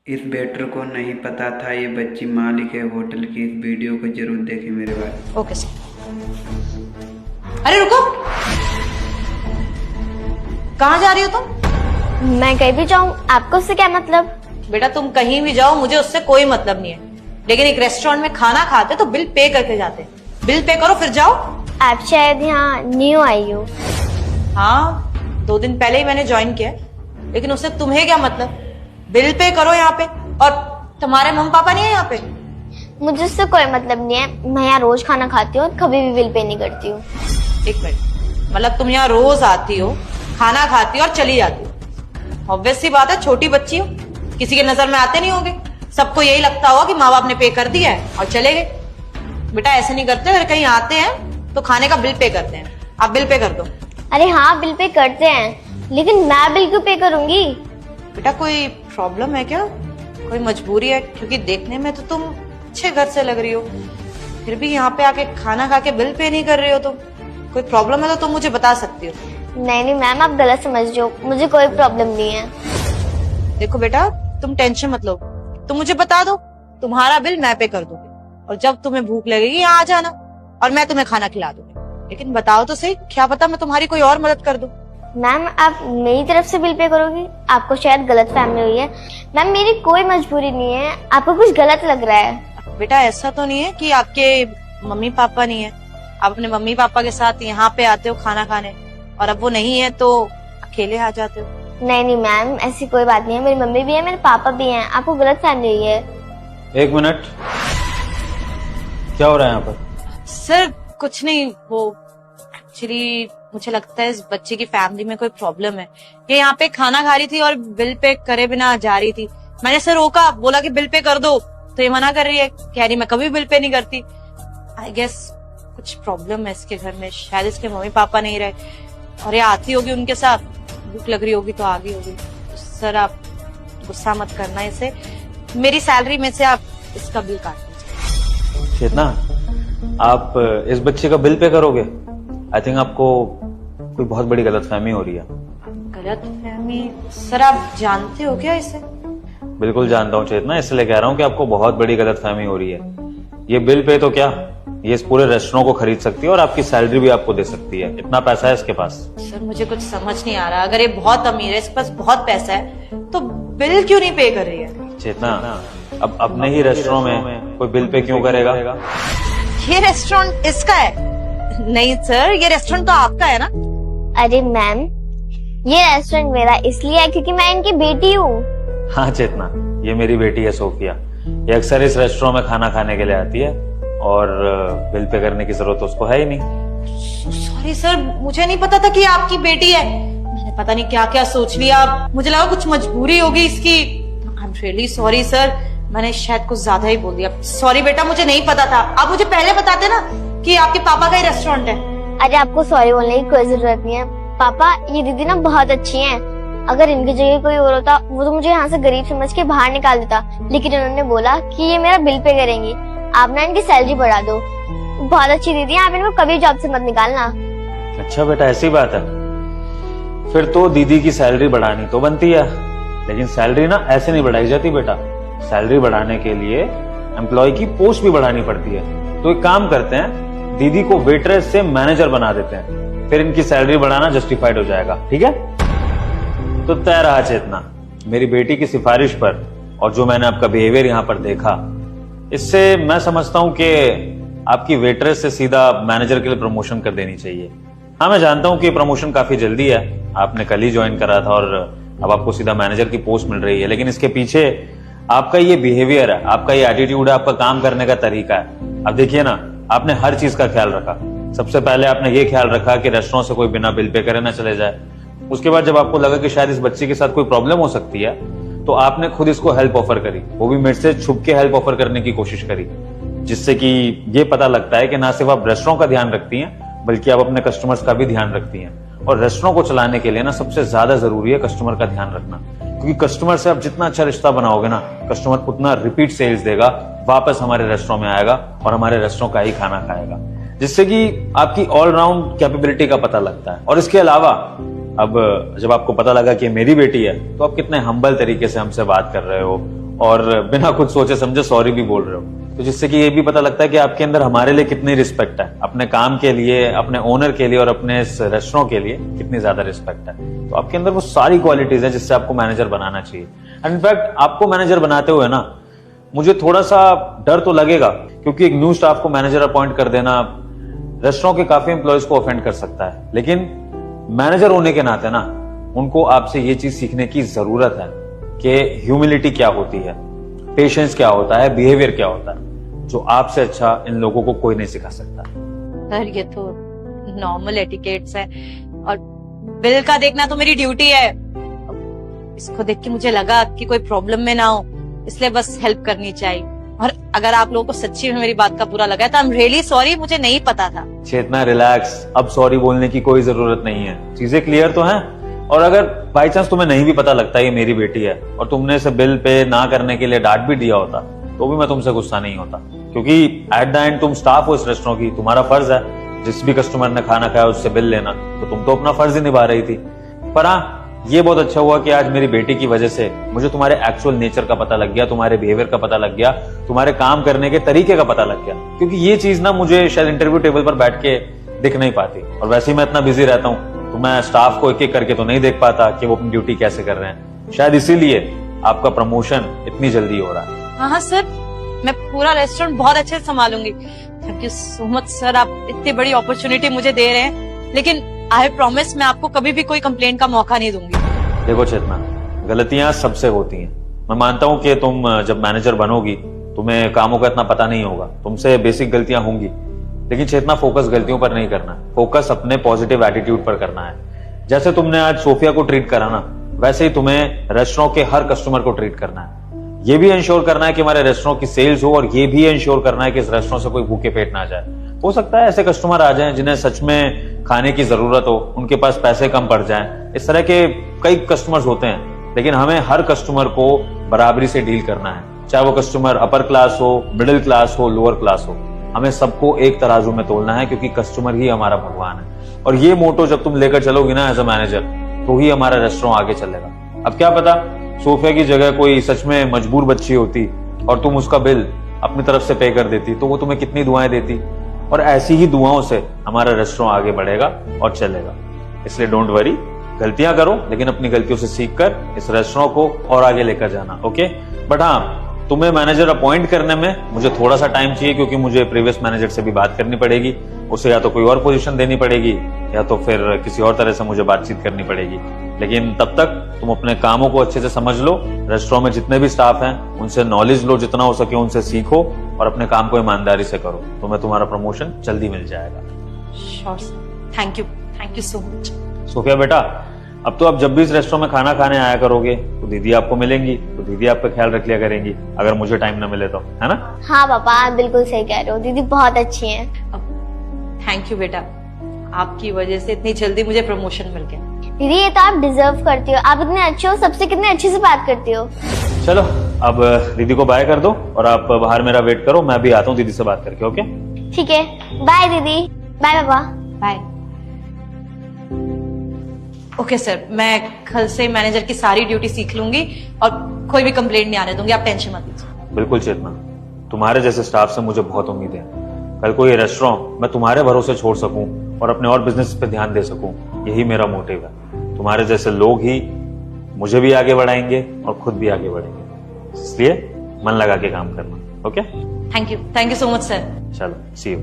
इस वेटर को नहीं पता था ये बच्ची मालिक है होटल की। इस वीडियो को जरूर देखें मेरे भाई। Okay sir. अरे रुको, कहाँ जा रही हो तुम? मैं कहीं भी जाऊँ आपको उससे क्या मतलब? बेटा तुम कहीं भी जाओ मुझे उससे कोई मतलब नहीं है, लेकिन एक रेस्टोरेंट में खाना खाते तो बिल पे करके जाते। बिल पे करो फिर जाओ। आप शायद यहाँ न्यू आई हो। हाँ 2 दिन पहले ही मैंने ज्वाइन किया, लेकिन उससे तुम्हें क्या मतलब? बिल पे करो यहाँ पे। और तुम्हारे मम्मी पापा नहीं है यहाँ पे? मुझे उससे कोई मतलब नहीं है। मैं यहाँ रोज खाना खाती हूँ, कभी भी बिल पे नहीं करती हूँ। 1 मिनट, मतलब तुम यहाँ रोज आती हो, खाना खाती हो और चली जाती हो। ऑब्वियस सी बात है, छोटी बच्ची हो, किसी के नजर में आते नहीं होंगे। सबको यही लगता होगा कि माँ बाप ने पे कर दिया है और चले गए। बेटा ऐसे नहीं करते, अगर कहीं आते हैं तो खाने का बिल पे करते हैं। आप बिल पे कर दो। अरे हाँ बिल पे करते हैं, लेकिन मैं बिल क्यों पे करूंगी? बेटा कोई प्रॉब्लम है क्या? कोई मजबूरी है? क्योंकि देखने में तो तुम अच्छे घर से लग रही हो, फिर भी यहाँ पे आके खाना खा के बिल पे नहीं कर रही हो। तुम कोई प्रॉब्लम है तो तुम मुझे बता सकती हो। नहीं मैम, आप गलत समझ रहे हो। मुझे कोई प्रॉब्लम नहीं है। देखो बेटा तुम टेंशन मत लो, तुम मुझे बता दो, तुम्हारा बिल मैं पे कर दूंगी। और जब तुम्हें भूख लगेगी यहाँ आ जाना और मैं तुम्हें खाना खिला दूंगी। लेकिन बताओ तो सही, क्या पता मैं तुम्हारी कोई और मदद कर दूं। मैम आप मेरी तरफ से बिल पे करोगी? आपको शायद गलत फहमी हुई है। मैम मेरी कोई मजबूरी नहीं है, आपको कुछ गलत लग रहा है। बेटा ऐसा तो नहीं है कि आपके मम्मी पापा नहीं है? आप अपने मम्मी पापा के साथ यहाँ पे आते हो खाना खाने, और अब वो नहीं है तो अकेले आ जाते हो? नहीं मैम, ऐसी कोई बात नहीं है। मेरी मम्मी भी है, मेरे पापा भी हैं। आपको गलत फहमी हुई है। 1 मिनट, क्या हो रहा है यहाँ पर? सर कुछ नहीं, वो एक्चुअली मुझे लगता है इस बच्चे की फैमिली में कोई प्रॉब्लम है। ये यहाँ पे खाना खा रही थी और बिल पे करे बिना जा रही थी। मैंने सर रोका, बोला कि बिल पे कर दो, तो ये मना कर रही है, कह रही मैं कभी बिल पे नहीं करती। आई गेस कुछ प्रॉब्लम है इसके घर में, शायद इसके मम्मी पापा नहीं रहे और ये आती होगी उनके साथ, भूख लग रही होगी तो आ गई होगी। सर आप गुस्सा मत करना इसे, मेरी सैलरी में से आप इसका बिल काट दीजिए। चेतना, आप इस बच्चे का बिल पे करोगे? आई थिंक आपको कोई बहुत बड़ी गलतफहमी हो रही है। गलतफहमी? सर आप जानते हो क्या इसे? बिल्कुल जानता हूँ चेतना, इसलिए कह रहा हूँ कि आपको बहुत बड़ी गलतफहमी हो रही है। ये बिल पे तो क्या, ये इस पूरे रेस्टोरेंट को खरीद सकती है और आपकी सैलरी भी आपको दे सकती है। इतना पैसा है इसके पास। सर मुझे कुछ समझ नहीं आ रहा, अगर ये बहुत अमीर है, इसके पास बहुत पैसा है, तो बिल क्यों नहीं पे कर रही है? चेतना, अब अपने ही रेस्टोरेंट में कोई बिल पे क्यों करेगा? ये रेस्टोरेंट इसका है? नहीं सर, ये रेस्टोरेंट तो आपका है ना? अरे मैम, ये रेस्टोरेंट मेरा इसलिए है क्योंकि मैं इनकी बेटी हूँ। हाँ चेतना, ये मेरी बेटी है सोफिया। ये अक्सर इस रेस्टोरेंट में खाना खाने के लिए आती है और बिल पे करने की जरूरत उसको है ही नहीं। सॉरी सर, मुझे नहीं पता था कि आपकी बेटी है। मैंने पता नहीं क्या क्या सोच लिया, मुझे लगा कुछ मजबूरी होगी इसकी। I am really sorry sir, मैंने शायद कुछ ज्यादा ही बोल दिया। सॉरी बेटा, मुझे नहीं पता था। आप मुझे पहले बताते ना कि आपके पापा का ही रेस्टोरेंट है। अरे आपको सॉरी बोलने की कोई जरूरत नहीं है। पापा, ये दीदी ना बहुत अच्छी हैं। अगर इनकी जगह कोई और होता वो तो मुझे यहाँ से गरीब समझ के बाहर निकाल देता, लेकिन उन्होंने बोला कि ये मेरा बिल पे करेंगी। आप ना इनकी सैलरी बढ़ा दो। बहुत अच्छी दीदी है, आप इनको कभी जॉब से मत निकालना। अच्छा बेटा, ऐसी बात है। फिर तो दीदी की सैलरी बढ़ानी तो बनती है, लेकिन सैलरी ना ऐसे नहीं बढ़ाई जाती बेटा। सैलरी बढ़ाने के लिए एम्प्लॉय की पोस्ट भी बढ़ानी पड़ती है। तो एक काम करते हैं, दीदी को वेट्रेस से मैनेजर बना देते हैं, फिर इनकी सैलरी बढ़ाना जस्टिफाइड हो जाएगा। ठीक है? तो तय रहा चेतना, मेरी बेटी की सिफारिश पर और जो मैंने आपका बिहेवियर यहाँ पर देखा, इससे मैं समझता हूं कि आपकी वेट्रेस से सीधा मैनेजर के लिए प्रमोशन कर देनी चाहिए। हाँ मैं जानता हूं कि प्रमोशन काफी जल्दी है, आपने कल ही ज्वाइन करा था और अब आपको सीधा मैनेजर की पोस्ट मिल रही है, लेकिन इसके पीछे आपका ये बिहेवियर है, आपका ये एटीट्यूड है, आपका काम करने का तरीका है। अब देखिए ना, आपने हर चीज का ख्याल रखा। सबसे पहले आपने ये ख्याल रखा कि रेस्टोरेंट से कोई बिना बिल पे करे ना चले जाए। उसके बाद जब आपको लगा कि शायद इस बच्चे के साथ कोई प्रॉब्लम हो सकती है, तो आपने खुद इसको हेल्प ऑफर करी, वो भी मेरे से छुप के हेल्प ऑफर करने की कोशिश करी, जिससे कि ये पता लगता है कि ना सिर्फ आप रेस्टोरेंट का ध्यान रखती हैं, बल्कि आप अपने कस्टमर्स का भी ध्यान रखती हैं। और रेस्टोरेंट को चलाने के लिए ना सबसे ज्यादा जरूरी है कस्टमर का ध्यान रखना, क्योंकि कस्टमर से आप जितना अच्छा रिश्ता बनाओगे ना, कस्टमर उतना रिपीट सेल्स देगा, वापस हमारे रेस्टोरेंट में आएगा और हमारे रेस्टोरेंट का ही खाना खाएगा, जिससे कि आपकी ऑलराउंड कैपेबिलिटी का पता लगता है। और इसके अलावा अब जब आपको पता लगा कि मेरी बेटी है, तो आप कितने हम्बल तरीके से हमसे बात कर रहे हो और बिना कुछ सोचे समझे सॉरी भी बोल रहे हो, तो जिससे कि ये भी पता लगता है कि आपके अंदर हमारे लिए कितनी रिस्पेक्ट है, अपने काम के लिए, अपने ओनर के लिए और अपने इस रेस्टोरेंट के लिए कितनी ज्यादा रिस्पेक्ट है। तो आपके अंदर वो सारी क्वालिटीज है जिससे आपको मैनेजर बनाना चाहिए। एंड इनफैक्ट आपको मैनेजर बनाते हुए ना मुझे थोड़ा सा डर तो लगेगा, क्योंकि एक न्यू स्टाफ को मैनेजर अपॉइंट कर देना रेस्टोरेंट के काफी एम्प्लॉयज को ऑफेंड कर सकता है। लेकिन मैनेजर होने के नाते ना उनको आपसे ये चीज सीखने की जरूरत है कि ह्यूमिलिटी क्या होती है, पेशेंस क्या होता है, बिहेवियर क्या होता है, जो आपसे अच्छा इन लोगों को कोई नहीं सिखा सकता। सर ये तो नॉर्मल एटिकेट्स है और बिल का देखना तो मेरी ड्यूटी है। इसको देख के मुझे लगा कि कोई प्रॉब्लम में ना हो, इसलिए बस हेल्प करनी चाहिए। और अगर आप लोगों को सच्ची में मेरी बात का बुरा लगा है तो आई एम रियली सॉरी, मुझे नहीं पता था। चेतना रिलैक्स, अब सॉरी बोलने की कोई जरूरत नहीं है, चीजें क्लियर तो हैं। और अगर बाई चांस तुम्हें नहीं भी पता लगता ये मेरी बेटी है और तुमने इसे बिल पे ना करने के लिए डांट भी दिया होता तो भी मैं तुमसे गुस्सा नहीं होता, क्योंकि एट द एंड तुम स्टाफ हो इस रेस्टोरेंट की, तुम्हारा फर्ज है जिस भी कस्टमर ने खाना खाया उससे बिल लेना, तो तुम तो अपना फर्ज ही निभा रही थी। पर हाँ, ये बहुत अच्छा हुआ कि आज मेरी बेटी की वजह से मुझे तुम्हारे एक्चुअल नेचर का पता लग गया, तुम्हारे बिहेवियर का पता लग गया, तुम्हारे काम करने के तरीके का पता लग गया, क्योंकि ये चीज ना मुझे शायद इंटरव्यू टेबल पर बैठ के दिख नहीं पाती। और वैसे ही मैं इतना बिजी रहता हूँ तो मैं स्टाफ को एक एक करके तो नहीं देख पाता कि वो अपनी ड्यूटी कैसे कर रहे हैं। शायद इसीलिए आपका प्रमोशन इतनी जल्दी हो रहा है। हाँ हाँ सर, मैं पूरा रेस्टोरेंट बहुत अच्छे से संभालूंगी। Thank you so much sir, आप इतनी बड़ी अपॉर्चुनिटी मुझे दे रहे हैं, लेकिन आई प्रॉमिस मैं आपको कभी भी कोई कंप्लेंट का मौका नहीं दूंगी। देखो चेतना, गलतियां सबसे होती हैं। मैं मानता हूं कि तुम जब मैनेजर बनोगी तुम्हें कामों का इतना पता नहीं होगा, तुमसे बेसिक गलतियां होंगी, लेकिन चेतना फोकस गलतियों पर नहीं करना है, फोकस अपने पॉजिटिव एटीट्यूड पर करना है। जैसे तुमने आज सोफिया को ट्रीट करा ना, वैसे ही तुम्हें रेस्टोरेंट के हर कस्टमर को ट्रीट करना है। ये भी इंश्योर करना है कि हमारे रेस्टोरेंट की सेल्स हो, और ये भी इंश्योर करना है कि इस रेस्टोरेंट से कोई भूखे पेट ना जाए। हो सकता है ऐसे कस्टमर आ जाएं जिन्हें सच में खाने की जरूरत हो, उनके पास पैसे कम पड़ जाएं, इस तरह के कई कस्टमर्स होते हैं, लेकिन हमें हर कस्टमर को बराबरी से डील करना है, चाहे वो कस्टमर अपर क्लास हो, मिडिल क्लास हो, लोअर क्लास हो। हमें सबको एक तराजू में तोलना है, क्योंकि कस्टमर ही हमारा भगवान है। और ये मोटो जब तुम लेकर चलोगी ना एज अ मैनेजर, तो ही हमारा रेस्टोरेंट आगे चलेगा। अब क्या पता सोफे की जगह कोई सच में मजबूर बच्ची होती और तुम उसका बिल अपनी तरफ से पे कर देती, तो वो तुम्हें कितनी दुआएं देती। और ऐसी ही दुआओं से हमारा रेस्टोरेंट आगे बढ़ेगा और चलेगा। इसलिए डोंट वरी, गलतियां करो, लेकिन अपनी गलतियों से सीखकर इस रेस्टोरेंट को और आगे लेकर जाना। ओके, बट हाँ, तुम्हें मैनेजर अपॉइंट करने में मुझे थोड़ा सा टाइम चाहिए, क्योंकि मुझे प्रीवियस मैनेजर से भी बात करनी पड़ेगी। उसे या तो कोई और पोजीशन देनी पड़ेगी या तो फिर किसी और तरह से मुझे बातचीत करनी पड़ेगी। लेकिन तब तक तुम अपने कामों को अच्छे से समझ लो, रेस्टोरेंट में जितने भी स्टाफ हैं उनसे नॉलेज लो, जितना हो सके उनसे सीखो और अपने काम को ईमानदारी से करो, तुम्हें तुम्हारा प्रमोशन जल्दी मिल जाएगा। Sure sir, thank you so much. Sophia बेटा, अब तो आप जब भी इस रेस्टोरेंट में खाना खाने आया करोगे तो दीदी आपको मिलेंगी, तो दीदी आपका ख्याल रख लिया करेंगी, अगर मुझे टाइम ना मिले तो, है ना? हाँ पापा, आप बिल्कुल सही कह रहे हो, दीदी बहुत अच्छी हैं। थैंक यू बेटा, आपकी वजह से इतनी जल्दी मुझे प्रमोशन मिल गया। दीदी ये तो आप डिजर्व करती हो, आप इतने अच्छे हो, सबसे कितने अच्छे से बात करती हो। चलो अब दीदी को बाय कर दो और आप बाहर मेरा वेट करो, मैं भी आता हूँ दीदी से बात करके। ओके ठीक है, बाय दीदी। बाय पापा। बाय। ओके सर, मैं कल से मैनेजर की सारी ड्यूटी सीख लूंगी और कोई भी कंप्लेंट नहीं आने दूंगी, आप टेंशन मत लीजिए। बिल्कुल चेतना, तुम्हारे जैसे स्टाफ से मुझे बहुत उम्मीद है। कल को ये रेस्टोरेंट मैं तुम्हारे भरोसे छोड़ सकूं और अपने और बिजनेस पे ध्यान दे सकूं, यही मेरा मोटिव है। तुम्हारे जैसे लोग ही मुझे भी आगे बढ़ाएंगे और खुद भी आगे बढ़ेंगे, इसलिए मन लगा के काम करना। Okay, thank you so much sir. चलो, सी यू।